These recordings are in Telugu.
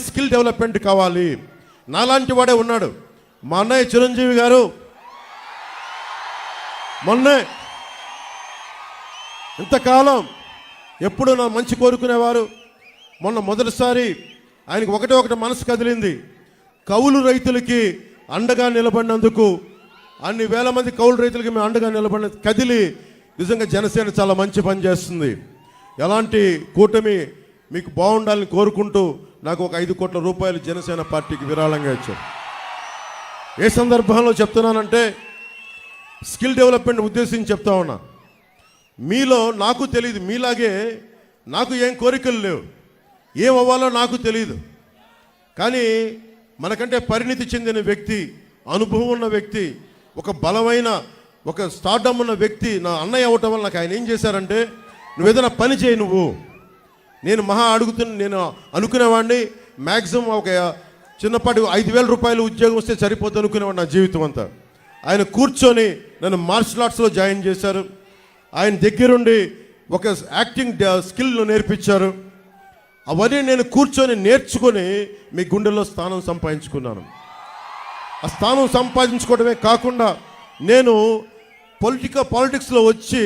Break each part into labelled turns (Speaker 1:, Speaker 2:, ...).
Speaker 1: స్కిల్ డెవలప్మెంట్ కావాలి. నాలాంటి వాడే ఉన్నాడు మా అన్నయ్య చిరంజీవి గారు. మొన్నే ఇంతకాలం ఎప్పుడు నా మంచి కోరుకునేవారు. మొన్న మొదటిసారి ఆయనకు ఒకటి మనసు కదిలింది. కౌలు రైతులకి అండగా నిలబడినందుకు, అన్ని వేల మంది కౌలు రైతులకి మేము అండగా నిలబడిన కదిలి నిజంగా జనసేన చాలా మంచి పని చేస్తుంది. ఎలాంటి కూటమి మీకు బాగుండాలని కోరుకుంటూ నాకు ఒక 5 కోట్ల రూపాయలు జనసేన పార్టీకి విరాళంగా ఇచ్చారు. ఏ సందర్భంలో చెప్తున్నానంటే స్కిల్ డెవలప్మెంట్ ఉద్దేశించి చెప్తా ఉన్నా. మీలో నాకు తెలియదు, మీలాగే నాకు ఏం కోరికలు లేవు, ఏం అవ్వాలో నాకు తెలియదు. కానీ మనకంటే పరిణితి చెందిన వ్యక్తి, అనుభవం ఉన్న వ్యక్తి, ఒక బలమైన ఒక స్టార్డమ్ ఉన్న వ్యక్తి నా అన్నయ్య అవ్వటం వల్ల నాకు ఆయన ఏం చేశారంటే, నువ్వు ఏదైనా పని చేయి నువ్వు. నేను నేను అనుకునేవాడిని మ్యాక్సిమం ఒక చిన్నపాటి 5,000 రూపాయలు ఉద్యోగం వస్తే సరిపోతుంది అనుకునేవాడు నా జీవితం అంతా. ఆయన కూర్చొని నన్ను మార్షల్ ఆర్ట్స్లో జాయిన్ చేశారు. ఆయన దగ్గరుండి ఒక యాక్టింగ్ స్కిల్ను నేర్పించారు. అవన్నీ నేను కూర్చొని నేర్చుకొని మీ గుండెల్లో స్థానం సంపాదించుకున్నాను. ఆ స్థానం సంపాదించుకోవడమే కాకుండా నేను పాలిటిక్స్లో వచ్చి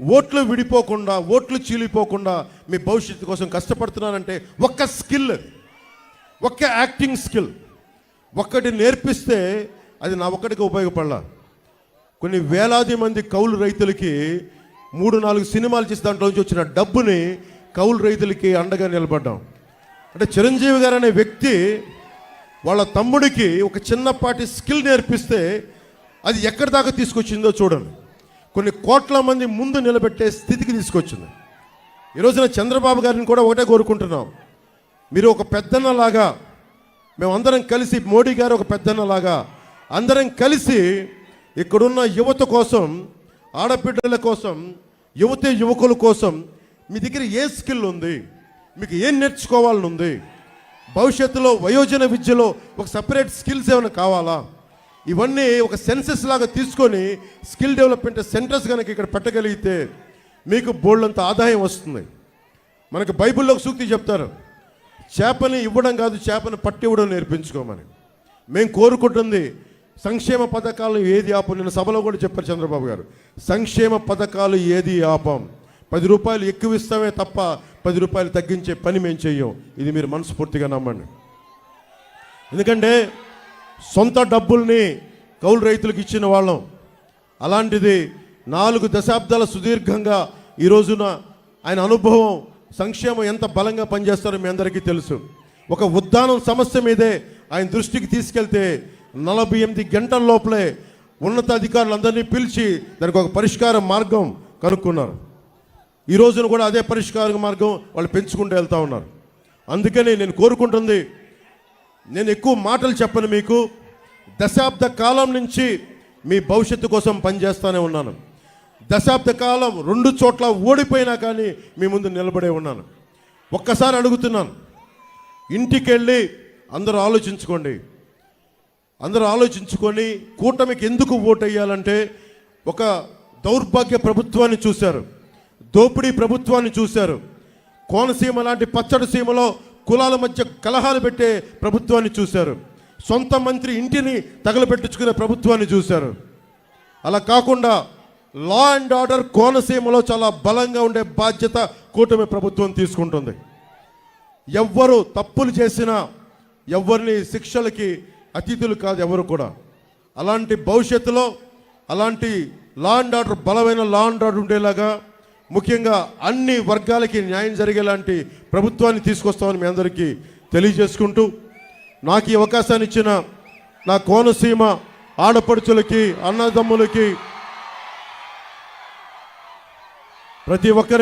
Speaker 1: ఓట్లు విడిపోకుండా, ఓట్లు చీలిపోకుండా మీ భవిష్యత్తు కోసం కష్టపడుతున్నానంటే ఒక్క స్కిల్, ఒక్క యాక్టింగ్ స్కిల్ ఒక్కటి నేర్పిస్తే అది నా ఒక్కడికి ఉపయోగపడాల. కొన్ని వేలాది మంది కౌలు రైతులకి 3-4 సినిమాలు చేసి దాంట్లో నుంచి వచ్చిన డబ్బుని కౌలు రైతులకి అండగా నిలబడ్డాం. అంటే చిరంజీవి గారు అనే వ్యక్తి వాళ్ళ తమ్ముడికి ఒక చిన్నపాటి స్కిల్ నేర్పిస్తే అది ఎక్కడి దాకా తీసుకొచ్చిందో చూడండి. కొన్ని కోట్ల మంది ముందు నిలబెట్టే స్థితికి తీసుకొచ్చింది. ఈరోజున చంద్రబాబు గారిని కూడా ఒకటే కోరుకుంటున్నాం, మీరు ఒక పెద్దన్నలాగా, మేమందరం కలిసి, మోడీ గారు ఒక పెద్దన్నలాగా అందరం కలిసి ఇక్కడున్న యువత కోసం, ఆడబిడ్డల కోసం, యువకుల కోసం మీ దగ్గర ఏ స్కిల్ ఉంది, మీకు ఏం నేర్చుకోవాలని ఉంది, భవిష్యత్తులో వయోజన విద్యలో ఒక సపరేట్ స్కిల్స్ ఏమైనా కావాలా, ఇవన్నీ ఒక సెన్సెస్ లాగా తీసుకొని స్కిల్ డెవలప్మెంట్ సెంటర్స్ కనుక ఇక్కడ పెట్టగలిగితే మీకు బోల్డంత ఆదాయం వస్తుంది. మనకు బైబిల్లో ఒక సూక్తి చెప్తారు, చేపని ఇవ్వడం కాదు, చేపని పట్టి ఇవ్వడం నేర్పించుకోమని. మేము కోరుకుంటుంది సంక్షేమ పథకాలు ఏది ఆపం. నేను సభలో కూడా చెప్పారు చంద్రబాబు గారు, సంక్షేమ పథకాలు ఏది ఆపం. 10 రూపాయలు ఎక్కువ ఇస్తామే తప్ప 10 రూపాయలు తగ్గించే పని మేము చెయ్యం. ఇది మీరు మనస్ఫూర్తిగా నమ్మండి. ఎందుకంటే సొంత డబ్బుల్ని కౌలు రైతులకు ఇచ్చిన వాళ్ళం. అలాంటిది 4 దశాబ్దాల సుదీర్ఘంగా ఈ రోజున ఆయన అనుభవం, సంక్షేమం ఎంత బలంగా పనిచేస్తారో మీ అందరికీ తెలుసు. ఒక ఉద్దానం సమస్య మీదే ఆయన దృష్టికి తీసుకెళ్తే 48 గంటల లోపలే ఉన్నతాధికారులందరినీ పిలిచి దానికి ఒక పరిష్కార మార్గం కనుక్కున్నారు. ఈ రోజున కూడా అదే పరిష్కార మార్గం వాళ్ళు పెంచుకుంటూ వెళ్తూ ఉన్నారు. అందుకని నేను కోరుకుంటుంది, నేను ఎక్కువ మాటలు చెప్పను మీకు. దశాబ్ద కాలం నుంచి మీ భవిష్యత్తు కోసం పనిచేస్తూనే ఉన్నాను. దశాబ్ద కాలం 2 చోట్ల ఓడిపోయినా కానీ మీ ముందు నిలబడే ఉన్నాను. ఒక్కసారి అడుగుతున్నాను, ఇంటికి వెళ్ళి అందరూ ఆలోచించుకొని కూటమికి ఎందుకు ఓటు వేయాలంటే, ఒక దౌర్భాగ్య ప్రభుత్వాన్ని చూశారు, దోపిడీ ప్రభుత్వాన్ని చూశారు, కోనసీమ లాంటి పచ్చడి సీమలో కులాల మధ్య కలహాలు పెట్టే ప్రభుత్వాన్ని చూశారు, సొంత మంత్రి ఇంటిని తగలబెట్టించుకునే ప్రభుత్వాన్ని చూశారు. అలా కాకుండా లా అండ్ ఆర్డర్ కోనసీమలో చాలా బలంగా ఉండే బాధ్యత కూటమి ప్రభుత్వం తీసుకుంటుంది. ఎవ్వరు తప్పులు చేసినా ఎవరిని శిక్షలకి అతిథులు కాదు ఎవరు కూడా. అలాంటి భవిష్యత్తులో అలాంటి లా అండ్ ఆర్డర్, బలమైన లా అండ్ ఆర్డర్ ఉండేలాగా, ముఖ్యంగా అన్ని వర్గాలకి న్యాయం జరిగేలాంటి ప్రభుత్వాన్ని తీసుకొస్తామని మీ అందరికీ తెలియజేసుకుంటూ, నాకు ఈ అవకాశాన్ని ఇచ్చిన నా కోనసీమ ఆడపడుచులకి, అన్నదమ్ములకి, ప్రతి ఒక్కరి